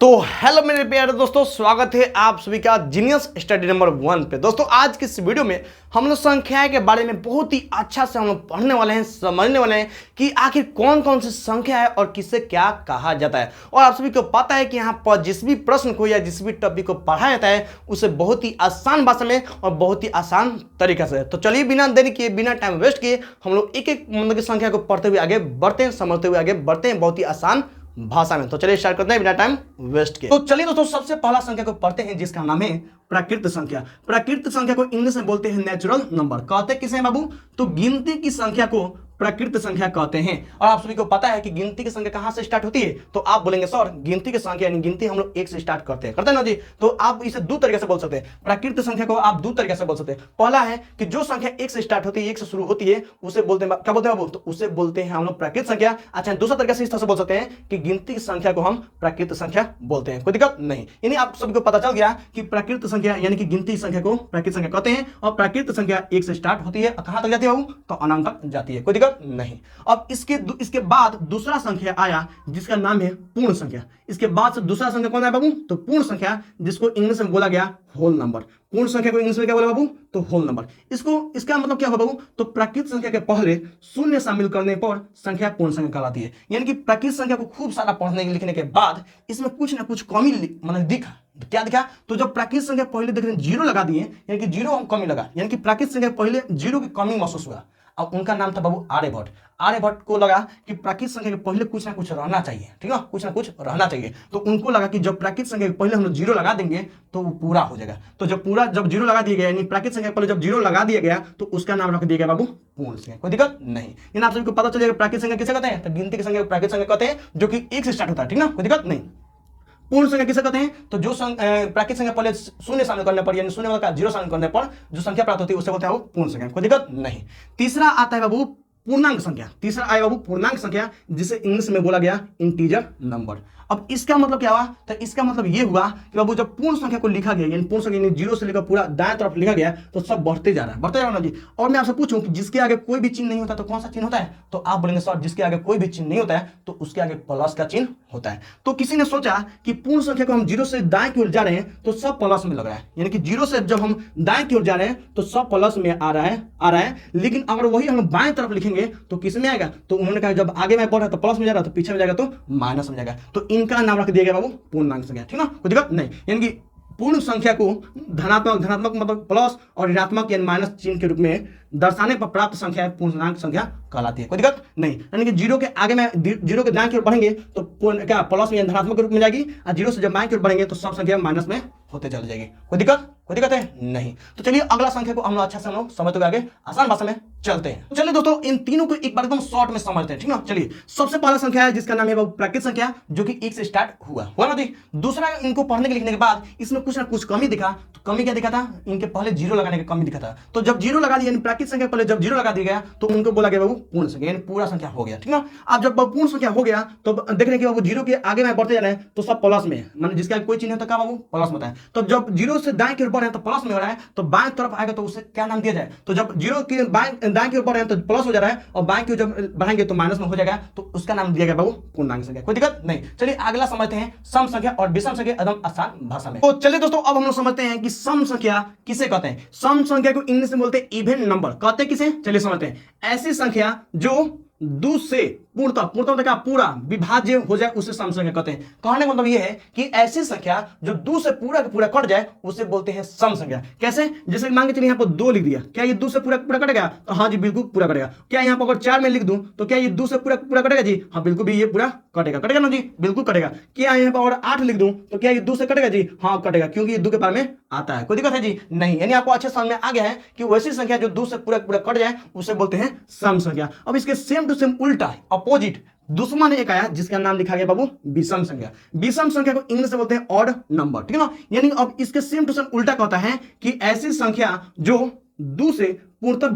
तो हेलो मेरे प्यारे दोस्तों, स्वागत है आप सभी का जीनियस स्टडी नंबर 1 पे। दोस्तों आज की इस वीडियो में हम लोग संख्याएं के बारे में बहुत ही अच्छा से हम लोग पढ़ने वाले हैं, समझने वाले हैं कि आखिर कौन कौन सी संख्या है और किसे क्या कहा जाता है। और आप सभी को पता है कि यहाँ पर जिस भी प्रश्न को या जिस भी टॉपिक को पढ़ाया जाता है उसे बहुत ही आसान भाषा में और बहुत ही आसान तरीके से। तो चलिए बिना देरी किए, बिना टाइम वेस्ट किए हम लोग एक एक मतलब की संख्या को पढ़ते हुए आगे बढ़ते हैं, समझते हुए आगे बढ़ते हैं बहुत ही आसान भाषा में। तो चलिए स्टार्ट करते हैं बिना टाइम वेस्ट के। तो चलिए दोस्तों सबसे पहला संख्या को पढ़ते हैं जिसका नाम है प्राकृत संख्या। प्राकृत संख्या को इंग्लिश में बोलते हैं नेचुरल नंबर। कहते किसे हैं बाबू? तो गिनती की संख्या को प्राकृत संख्या कहते हैं। और आप सभी को पता है कि गिनती की संख्या कहां से स्टार्ट होती है? तो आप बोलेंगे सर गिनती की संख्या यानी गिनती हम लोग एक से स्टार्ट करते हैं ना जी। तो आप इसे दो तरीके से बोल सकते हैं, प्राकृत संख्या को आप दो तरीके से बोल सकते हैं। पहला है कि जो संख्या एक से स्टार्ट होती है, एक से शुरू होती है, उसे बोलते हैं, क्या बोलते हैं बाबू? तो उसे बोलते हैं हम लोग प्राकृत संख्या। अच्छा, दूसरा तरीका से इस तरह से बोल सकते हैं कि गिनती की संख्या को हम प्राकृत संख्या बोलते हैं। कोई दिक्कत नहीं। यानी आप सभी को पता चल गया कि प्राकृत संख्या यानी कि गिनती संख्या को प्राकृत संख्या कहते हैं और प्राकृत संख्या एक से स्टार्ट होती है, कहां तक जाती है बाबू? तो अनंत तक जाती है। कोई दिक्कत नहीं। अब इसके बाद दूसरा संख्या आया जिसका नाम है पूर्ण संख्या। इसके बाद से दूसरा संख्या कौन है बाबू? तो पूर्ण संख्या, जिसको इंग्लिश में बोला गया होल नंबर। पूर्ण संख्या को इंग्लिश में क्या बोला बाबू? तो होल नंबर। इसका मतलब क्या होगा बाबू? तो प्राकृत संख्या के पहले शून्य शामिल करने पर संख्या पूर्ण संख्या कहलाती है। यानी कि प्राकृत संख्या को खूब सारा पढ़ने लिखने के बाद इसमें कुछ ना कुछ कमी मतलब दिखा। क्या दिखा? तो जब प्राकृत संख्या पहले देखने जीरो लगा दिए, यानी कि जीरो हम कमी लगा, यानी कि प्राकृत संख्या पहले जीरो की कमी महसूस हुआ। अब उनका नाम था बाबू आर्यभट्ट। आर्यभट्ट को लगा कि प्राकृत संख्या के पहले कुछ ना कुछ रहना चाहिए, ठीक है, कुछ ना कुछ रहना चाहिए। तो उनको लगा कि जब प्राकृत संख्या के पहले हम लोग जीरो लगा देंगे तो वो पूरा हो जाएगा। तो जब जीरो लगा दिया गया, यानी प्राकृत संख्या के पहले जब जीरो लगा दिया गया तो उसका नाम रख दिया गया बाबू पूर्ण संख्या। कोई दिक्कत नहीं। यानी आप सभी को पता चलेगा प्राकृत संख्या किसे कहते हैं? तो गिनती की संख्या प्राकृत संख्या कहते हैं, जो कि एक से स्टार्ट होता है, ठीक ना, कोई दिक्कत नहीं। पूर्ण संख्या किसे कहते हैं? तो जो प्राकृत संख्या पहले शून्य शामिल करने पर, यानी शून्य का जीरो शामिल करने पर जो संख्या प्राप्त होती है उसे बोलते हैं वो पूर्ण संख्या। कोई दिक्कत नहीं। तीसरा आता है बाबू पूर्णांक संख्या। तीसरा आया बाबू पूर्णांक संख्या, जिसे इंग्लिश में बोला गया इंटीजर नंबर। अब इसका मतलब क्या हुआ? तो इसका मतलब ये हुआ कि बाबू जब पूर्ण संख्या को लिखा गया, यानी पूर्ण संख्या जीरो से लेकर पूरा दाएं तरफ लिखा गया तो सब बढ़ते जा रहा है, बढ़ते जा रहा है ना जी। और मैं आपसे पूछूं कि जिसके आगे कोई भी चिन्ह नहीं होता तो कौन सा चिन्ह होता है? तो आप बोलेंगे सर जिसके आगे कोई भी चिन्ह नहीं होता है तो उसके आगे प्लस का चिन्ह होता है। तो किसी ने सोचा कि पूर्ण संख्या को हम जीरो से दाएं की ओर जा रहे हैं तो सब प्लस में लग रहा है, यानी कि जीरो से जब हम दाएं की ओर जा रहे हैं तो सब प्लस में आ रहा है। लेकिन अगर वही हम बाएं तरफ लिखेंगे तो किस में आएगा? तो उन्होंने कहा जब आगे में बढ़ रहा है तो प्लस में जा रहा है, तो पीछे में जाएगा तो माइनस में जाएगा। तो इनका नाम रख दिया गया बाबू पूर्णांक संख्या, ठीक ना, कोई दिक्कत नहीं। यानी कि पूर्ण संख्या को धनात्मक मतलब प्लस और ऋणात्मक यानी माइनस चिन्ह के रूप में दर्शाने पर प्राप्त संख्या पूर्णांक संख्या कहलाती है। कोई दिक्कत नहीं। यानी कि जीरो के आगे में जीरो के दाएं की ओर बढ़ेंगे तो क्या प्लस में धनात्मक के रूप में जाएगी, और जीरो से जब बाएं की ओर बढ़ेंगे तो सब संख्या माइनस में होते चली जाएगी। कोई दिक्कत है नहीं। तो चलिए अगला संख्या को हम लोग अच्छा से हम लोग समझते हुए आगे आसान भाषा में चलते हैं। तो चलिए दोस्तों इन तीनों को एक बार एकदम शॉर्ट में समझते हैं, ठीक ना। चलिए सबसे पहला संख्या है जिसका नाम है प्राकृत संख्या, जो कि एक से स्टार्ट हुआ ना जी। दूसरा इनको पढ़ने के लिखने के बाद इसमें कुछ ना कुछ कमी दिखा। तो कमी क्या दिखा था? इनके पहले जीरो लगाने की कमी दिखा था। तो जब जीरो लगा दिया, प्राकृत संख्या पहले जब जीरो लगा दिया गया तो उनको बोला गया बाबू पूर्ण संख्या, यानी पूरा संख्या हो गया, ठीक ना। अब जब पूर्ण संख्या हो गया तो देख रहे हैं कि बाबू जीरो के आगे में बढ़ते जा रहे हैं तो सब प्लस में है, मतलब जिसका कोई चिन्ह होता है बाबू प्लस में है। तो जब जीरो से दाएं की ओर बढ़ रहे हैं तो प्लस में हो रहा है, तो बाएं तरफ आएगा तो उसे क्या नाम दिया जाए? तो जब जीरो की दाएं की ओर बढ़ रहे हैं तो प्लस हो जा रहा है और बाएं की ओर जब बढ़ेंगे तो माइनस में हो जाएगा, तो उसका नाम दिया गया बाबू पूर्णांक संख्या। कोई दिक्कत नहीं। चलिए अगला समझते हैं सम संख्या और विषम संख्या एकदम आसान भाषा में। तो चलिए दोस्तों अब हम लोग समझते हैं कि सम संख्या किसे कहते हैं। सम संख्या को इंग्लिश में बोलते हैं इवन नंबर। कहते हैं किसे? चलिए समझते हैं। ऐसी संख्या जो दो से पूर्णतः मतलब पूरा विभाज्य हो जाए उसे सम संख्या कहते हैं। कहने का मतलब यह है कि ऐसी संख्या जो दो से पूरा कट जाए उसे बोलते हैं सम संख्या। कैसे? जैसे मान के चलिए यहाँ पर दो लिख दिया, क्या ये दो से पूरा कटेगा? तो हाँ जी बिल्कुल पूरा कटेगा। क्या यहाँ पर अगर चार में लिख दूं तो क्या ये दो से पूरा कटेगा जी? हाँ बिल्कुल भी ये पूरा कटेगा ना जी, बिल्कुल कटेगा। क्या यहाँ पर और आठ लिख दूं तो क्या ये दो से कटेगा जी? हाँ कटेगा, क्योंकि ये दो के बारे में आता है। कोई दिक्कत है जी? नहीं। यानी आपको अच्छे समझ में आ गया है कि वैसी संख्या जो दो से पूरा कट जाए उसे बोलते हैं सम संख्या। अब इसके सेम टू सेम उल्टा अपोजिट दुश्मन एक आया जिसका नाम लिखा गया बाबू विषम संख्या। विषम संख्या को इंग्लिश में बोलते हैं ऑड नंबर, ठीक है ना। यानी अब इसके सेम टू सेम उल्टा कहता है कि ऐसी संख्या जो दो से पूर्णतः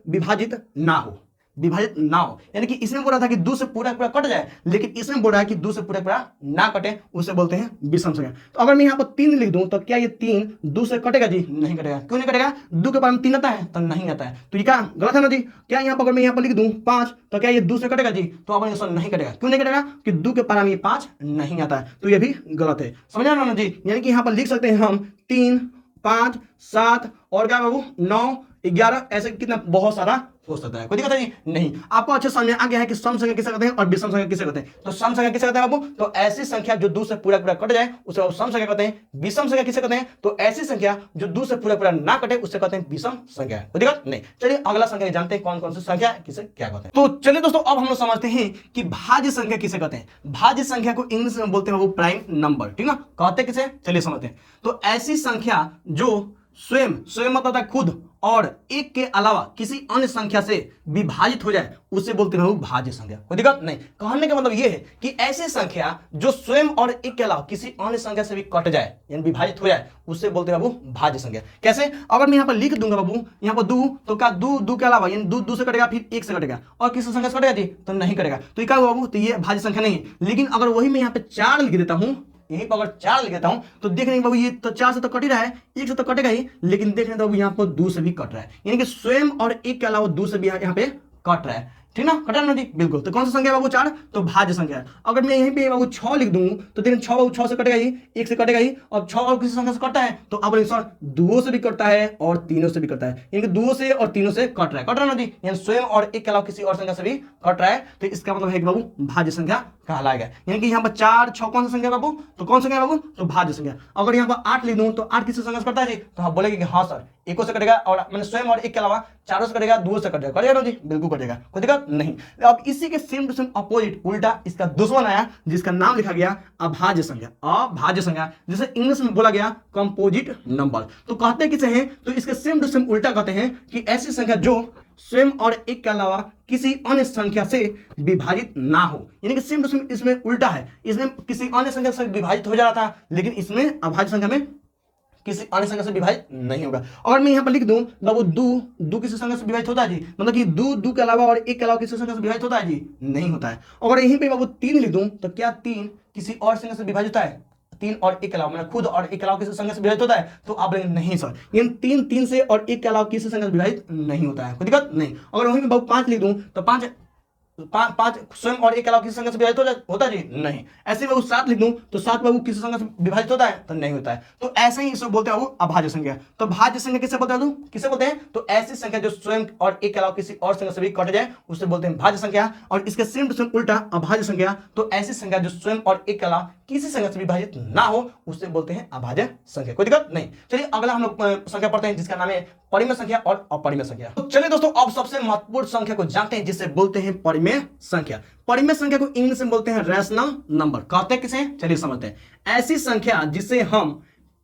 विभाजित ना हो। विभाजित ना हो। यानी कि इसमें बोल रहा था कि 2 से पूरा पूरा कट जाए, लेकिन इसमें बोल रहा है कि 2 से पूरा पूरा ना कटे, उसे बोलते हैं विषम संख्या। तो अगर मैं यहाँ पर 3 लिख दूं तो क्या ये 3 2 से कटेगा जी? नहीं कटेगा। क्यों नहीं कटेगा? 2 के बाद में 3 आता है तो नहीं आता है, तो ये क्या गलत है ना जी। क्या यहाँ पर अगर मैं यहाँ पर लिख दूं 5 तो क्या ये 2 से कटेगा जी? तो अब आंसर नहीं कटेगा। क्यों नहीं कटेगा? कि 2 के पारा में 5 नहीं आता है, तो ये भी गलत है। समझ आ रहा ना जी। यानी कि यहाँ पर लिख सकते हैं हम 3 5 7 और क्या बाबू 9 11, ऐसे कितना बहुत सारा हो सकता है। कोई दिक्कत है जी? नहीं। आपको अच्छे समझ में आ गया है कि सम संख्या किसे कहते हैं और विषम संख्या किसे कहते हैं। तो सम संख्या किसे कहते हैं बाबू? तो ऐसी संख्या जो 2 से पूरा पूरा कट जाए उसे सम संख्या कहते हैं। विषम संख्या किसे कहते हैं? तो ऐसी संख्या जो 2 से पूरा पूरा ना कटे उसे कहते हैं विषम संख्या। कोई दिक्कत नहीं। चलिए अगला संख्या जानते हैं कौन कौन सी संख्या किसे क्या कहते हैं। तो चलिए दोस्तों अब हम लोग समझते हैं कि भाज्य संख्या किसे कहते हैं। भाज्य संख्या को इंग्लिश में बोलते हैं बाबू प्राइम नंबर, ठीक ना। कहते किसे? चलिए समझते हैं। तो ऐसी संख्या जो स्वयं मतलब है खुद और एक के अलावा किसी अन्य संख्या से विभाजित हो जाए उसे बोलते हैं भाज्य संख्या। कोई दिक्कत नहीं। कहने का मतलब यह है कि ऐसी संख्या जो स्वयं और एक के अलावा किसी अन्य संख्या से भी कट जाए यानी विभाजित हो जाए उसे बोलते हैं बाबू भाज्य संख्या। कैसे? अगर मैं यहाँ पर लिख दूंगा बाबू यहाँ पर 2 तो क्या 2 के अलावा यानी 2 से कटेगा, फिर 1 से कटेगा और किसी संख्या से कटेगा जी? तो नहीं कटेगा। तो ये क्या हुआ बाबू? तो ये भाज्य संख्या नहीं है। लेकिन अगर वही मैं यहाँ पे 4 लिख देता हूँ, यहीं पर अगर 4 लिख देता हूं तो देख रहे हैं बाबू ये तो 4 से तो कट ही रहा है, 1 से तो कटेगा ही, लेकिन देख रहे हैं बाबू यहाँ पर 2 से भी कट रहा है। यानी कि स्वयं और 1 के अलावा 2 से भी यहाँ पे कट रहा है, ठीक ना। कटा ना जी? बिल्कुल। तो कौन सा संख्या बाबू? 4। तो भाज्य संख्या है। अगर मैं यहीं पे बाबू 6 लिख दूं तो देखिए 6 बाबू 6 से कटेगा ही, 1 से कटेगा ही, और 6 और किसी संख्या से कटता है तो अब सर 2 से भी कटता है और 3 से भी कटता है। यानी कि 2 से और 3 से कट रहा है। कट रहा है ना जी? यानी स्वयं और 1 के अलावा किसी और संख्या से भी कट रहा है, तो इसका मतलब है कि बाबू भाज्य संख्या कहलाएगा। यानी कि यहाँ पर 4 6 कौन सा संख्या बाबू? तो कौन सा संख्या बाबू? तो भाज्य संख्या। अगर यहाँ पर 8 लिख दूं तो 8 किसी संख्या से कटता है जी? तो आप बोलेंगे कि हाँ सर 1 से कटेगा और मैंने स्वयं और 1 के अलावा 4 से कटेगा, 2 से कटेगा। कटेगा ना जी? बिल्कुल कटेगा। कोई दिक्कत नहीं। अब इसी के सेम टू सेम अपोजिट उल्टा इसका दुश्मन आया जिसका नाम लिखा गया अभाज्य संख्या। अभाज्य संख्या जिसे इंग्लिश में बोला गया कंपोजिट नंबर। तो कहते किसे हैं? तो इसके सेम टू सेम उल्टा कहते हैं कि ऐसी संख्या जो स्वयं और 1 के अलावा किसी अन्य संख्या से विभाजित ना हो। यानी कि सेम टू सेम इसमें उल्टा है। इसमें किसी अन्य संख्या से विभाजित हो जा रहा था, लेकिन इसमें अभाज्य संख्या में किसी अन्य संख्या से विभाजित नहीं होगा। अगर मैं यहाँ पर लिख दूं बाबू 2 किसी संख्या से विभाजित होता है जी? मतलब कि 2 के अलावा और 1 के अलावा किसी संख्या से विभाजित होता है जी? नहीं होता है। अगर यहीं पे बाबू 3 लिख दूं तो क्या 3 किसी और संख्या से विभाजित होता है? 3 और 1 के अलावा मैंने खुद और 1 के अलावा किसी संख्या से विभाजित होता है? तो आप बोलेंगे नहीं सर, यानी 3 से और 1 के अलावा किसी संख्या से विभाजित नहीं होता है। कोई दिक्कत नहीं। अगर वहीं में बाबू 5 लिख दूं तो 5 स्वयं और 1 के अलावा किसी संख्या से विभाजित होता है जी? नहीं। ऐसे बाबू 7 लिख दूं तो 7 बाबू किसी संख्या से विभाजित होता है? तो नहीं होता है। तो ऐसे ही इसे बोलते हैं वो अभाज्य संख्या। तो भाज्य संख्या किसे बोलते हैं? किसे बोलते हैं? तो ऐसी संख्या जो स्वयं और 1 के अलावा किसी और संख्या से भी कट जाए उसे बोलते हैं भाज्य संख्या। और इसके सेम टू सेम उल्टा अभाज्य संख्या, तो ऐसी संख्या जो स्वयं और 1 के अलावा किसी संख्या से विभाजित ना हो उसे बोलते हैं अभाज्य संख्या। कोई दिक्कत नहीं। चलिए अगला हम लोग संख्या पढ़ते हैं जिसका नाम है परिमेय संख्या और अपरिमेय संख्या। तो चलिए दोस्तों अब सबसे महत्वपूर्ण संख्या को जानते हैं जिसे बोलते हैं परिमेय संख्या। परिमेय संख्या को इंग्लिश में बोलते हैं रैशनल नंबर। कहते हैं किसे? चलिए समझते हैं। ऐसी संख्या जिसे हम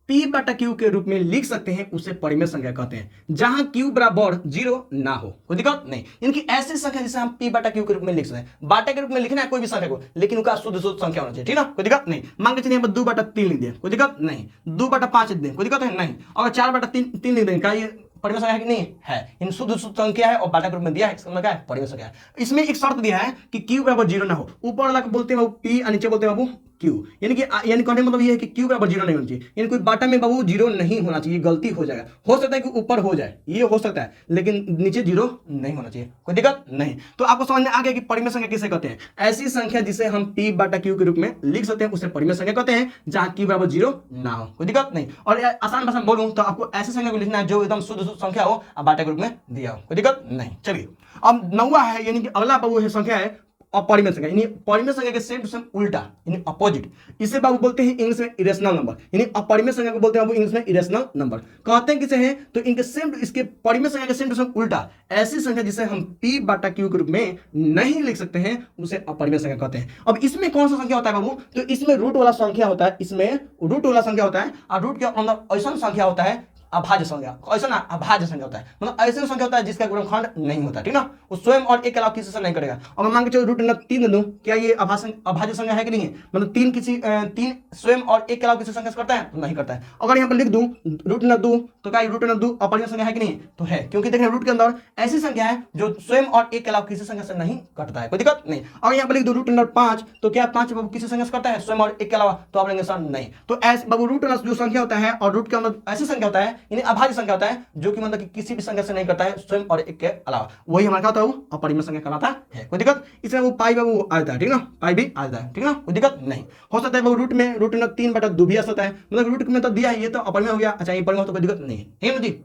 P/Q के रूप में लिख सकते हैं उसे परिमेय संख्या कहते हैं, जहां Q बराबर 0 ना हो। कोई दिक्कत नहीं। यानी कि ऐसी संख्या जिसे हम P/Q के रूप में लिख सकते हैं। बाटा के रूप में लिखना है कोई भी संख्या को, लेकिन उसका शुद्ध संख्या होना चाहिए, ठीक ना। कोई दिक्कत नहीं। मान के चलिए 2/3 लिख दिया, कोई दिक्कत नहीं। 2/5 लिख दें, कोई दिक्कत है नहीं। अगर 4/3 लिख दें, क्या ये परिमेय संख्या है कि नहीं है? इन शुद्ध संख्या है और बाटा के रूप में दिया है, इसका मतलब क्या है? परिमेय संख्या है। इसमें एक शर्त दिया है कि Q बराबर 0 ना हो। ऊपर वाला को बोलते हैं बाबू P और नीचे बोलते हैं बाबू Q। यानी कहने का मतलब ये है कि Q बराबर 0 नहीं होना चाहिए। यानी कोई बाटा में बाबू 0 नहीं होना चाहिए, गलती हो जाएगा। हो सकता है कि ऊपर हो जाए, ये हो सकता है, लेकिन नीचे 0 नहीं होना चाहिए। कोई दिक्कत नहीं। तो आपको समझ में आ गया कि परिमेय संख्या किसे कहते हैं। ऐसी संख्या जिसे हम P/Q के रूप में लिख सकते हैं उसे परिमेय संख्या कहते हैं, जहां Q बराबर 0 ना हो। कोई दिक्कत नहीं। और आसान भाषा में बोलूं तो आपको ऐसी संख्या को लिखना है जो एकदम शुद्ध संख्या हो और बाटा के रूप में दिया हो। कोई दिक्कत नहीं। चलिए अब 9वां है, यानी कि अगला बाबू है संख्या है अपरिमेय संख्या। यानी परिमेय संख्या के सेम टू सेम उल्टा यानी अपोजिट, इसे बाबू बोलते हैं इंग्लिश में इरेशनल नंबर। यानी अपरिमेय संख्या को बोलते हैं बाबू इंग्लिश में इरेशनल नंबर। कहते हैं किसे हैं? तो इनके सेम इसके परिमेय संख्या के सेम टू सेम उल्टा ऐसी संख्या जिसे हम P/Q के रूप में नहीं लिख सकते हैं उसे अपरिमेय संख्या कहते हैं। अब इसमें कौन सा संख्या होता है बाबू? तो इसमें रूट वाला संख्या होता है। इसमें रूट वाला संख्या होता है और रूट के अंदर ऐसा संख्या होता है अभाज्य संख्या, ऐसा ना अभाज्य संख्या होता है, मतलब ऐसी संख्या होता है जिसका गुणनखंड नहीं होता, ठीक ना, वो स्वयं और एक के अलावा किसी से नहीं करेगा। अगर मान के चलो रूट 3 दूं, क्या ये अभाज्य संख्या है कि नहीं है, मतलब 3 स्वयं और एक के अलावा किसी संख्या से करता है तो नहीं करता है। अगर यहाँ पर लिख दूं रूट 2 तो क्या रूट 2 अपरिमेय संख्या है कि नहीं, तो है, क्योंकि देखिए रूट के अंदर ऐसी संख्या है जो स्वयं और एक के अलावा किसी संख्या से नहीं कटता है, कोई दिक्कत नहीं। अगर यहाँ पर लिख दूं रूट 5 तो क्या 5 बाबू किसी संख्या से करता है स्वयं और एक के अलावा, तो आप लेंगे सर नहीं। तो ऐसे बाबू रूट जो संख्या होता है और रूट के अंदर ऐसी संख्या होता है यानी अभाज्य संख्या होता है जो कि मतलब कि किसी भी संख्या से नहीं करता है स्वयं और एक के अलावा, वही हमारा क्या होता है वो अपरिमेय संख्या कहलाता है, कोई दिक्कत। इसमें वो पाई बाबू आ जाता है, ठीक ना, पाई भी आ जाता है, ठीक ना, कोई दिक्कत नहीं। हो सकता है वो रूट में रूट 3/2 भी आ सकता है, मतलब रूट में तो दिया है ये तो अपरिमेय हो गया, अच्छा ये परिमेय तो कोई दिक्कत नहीं है, ठीक है ना जी।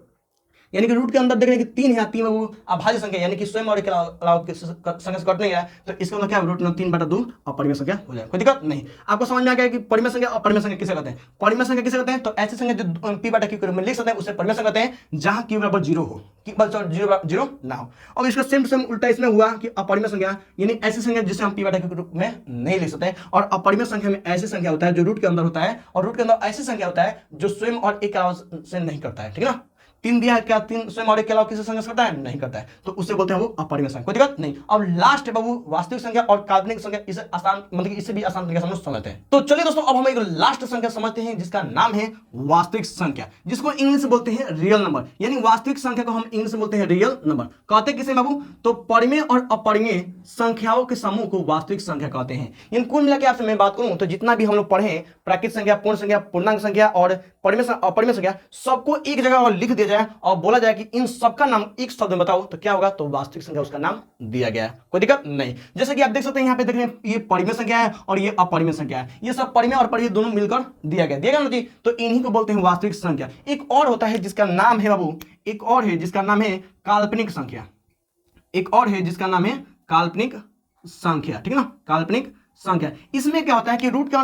यानी कि रूट के अंदर देख रहे हैं कि 3 है, 3 वो अभाज्य संख्या यानी कि स्वयं और एक के अलावा संख्या से कट नहीं है, तो इसका मतलब क्या है रूट 3/2 अपरिमेय संख्या हो जाए, कोई दिक्कत नहीं। आपको समझ में आ गया कि परिमेय संख्या और अपरिमेय संख्या किसे कहते हैं। परिमेय संख्या किसे कहते हैं, तो ऐसी संख्या जो p/q के रूप में लिख सकते हैं उसे परिमेय संख्या कहते हैं जहां q बराबर 0 हो, जीरो ना हो। अब इसका सेम उल्टा इसमें हुआ कि अपरिमेय संख्या यानी ऐसी संख्या जिसे हम p/q के रूप में नहीं लिख सकते, और अपरिमेय संख्या में ऐसी संख्या होता है जो रूट के अंदर होता है, और रूट के अंदर ऐसी संख्या होता है जो स्वयं और एक के अलावा से नहीं करता है, ठीक है ना। 3 दिया है, क्या 3 स्वयं और एक के अलावा किसी संख्या से करता है नहीं करता है, तो उससे बोलते हैं वो अपरिमेय संख्या, कोई दिक्कत नहीं। अब लास्ट है बाबू वास्तविक संख्या और काल्पनिक संख्या, इसे आसान मतलब इसे भी आसान तरीके से समझते हैं। तो चलिए दोस्तों अब हम एक लास्ट संख्या समझते हैं जिसका नाम है वास्तविक संख्या, जिसको इंग्लिश में बोलते हैं रियल नंबर, यानी वास्तविक संख्या को हम इंग्लिश में बोलते हैं रियल नंबर। कहते किसे बाबू, तो परिमेय और अपरिमेय संख्याओं के समूह को वास्तविक संख्या कहते हैं। इन कुल मिला के आपसे मैं बात करूं तो जितना भी हम लोग पढ़े प्राकृतिक संख्या, पूर्ण संख्या, पूर्णांक संख्या और अपरिमेय संख्या, सबको एक जगह लिख दिया जाए और बोला जाए कि इन सबका नाम एक शब्द में बताओ, तो क्या होगा, तो वास्तविक संख्या उसका नाम दिया गया है, कोई दिक्कत नहीं। जैसे कि आप देख सकते हैं यहाँ पे देख रहे हैं ये परिमेय संख्या है और ये अपरिमेय संख्या है, ये सब परिमेय और परिमेय दोनों मिलकर दिया गया ना जी, तो इन्हीं को बोलते हैं वास्तविक संख्या। एक और होता है जिसका नाम है बाबू, एक और है जिसका नाम है काल्पनिक संख्या, एक और है जिसका नाम है काल्पनिक संख्या, ठीक है ना, काल्पनिक संख्या। इसमें क्या होता है कि रूट के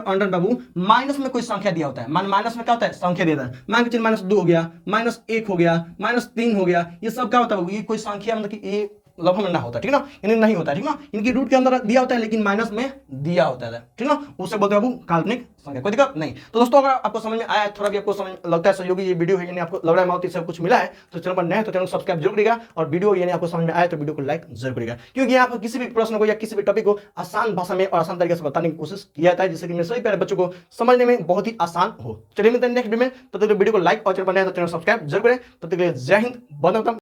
अंदर बाबू माइनस में कोई संख्या दिया होता है, माइनस में क्या होता है संख्या दिया है, मान के चलिए -2 हो गया, -1 हो गया, -3 हो गया, ये सब क्या होता है, ये कोई संख्या मतलब कि ये लगभग में ना होता है, ठीक ना, यानी नहीं होता है, ठीक ना, इनकी रूट के अंदर दिया होता है लेकिन माइनस में दिया होता है, ठीक ना, उसे बोलते हैं बाबू काल्पनिक संख्या, कोई दिक्कत नहीं। तो दोस्तों अगर आपको समझ में आया है, थोड़ा भी आपको समझ लगता है सहयोगी ये वीडियो है यानी आपको लग रहा है बहुत ही सब कुछ मिला है, तो चैनल पर नए तो चैनल को सब्सक्राइब जरूर करिएगा, और वीडियो यानी आपको समझ में आया तो वीडियो को लाइक जरूर करिएगा, क्योंकि आपको किसी भी प्रश्न को या किसी भी टॉपिक को आसान भाषा में और आसान तरीके से बताने की कोशिश किया जाता है जिससे कि मेरे सभी प्यारे बच्चों को समझने में बहुत ही आसान हो। चलिए मिलते हैं नेक्स्ट वीडियो में, तब तक वीडियो को लाइक और चैनल पर नए तो चैनल सब्सक्राइब जरूर करें। तब तक के लिए जय हिंद, वंदे मातरम।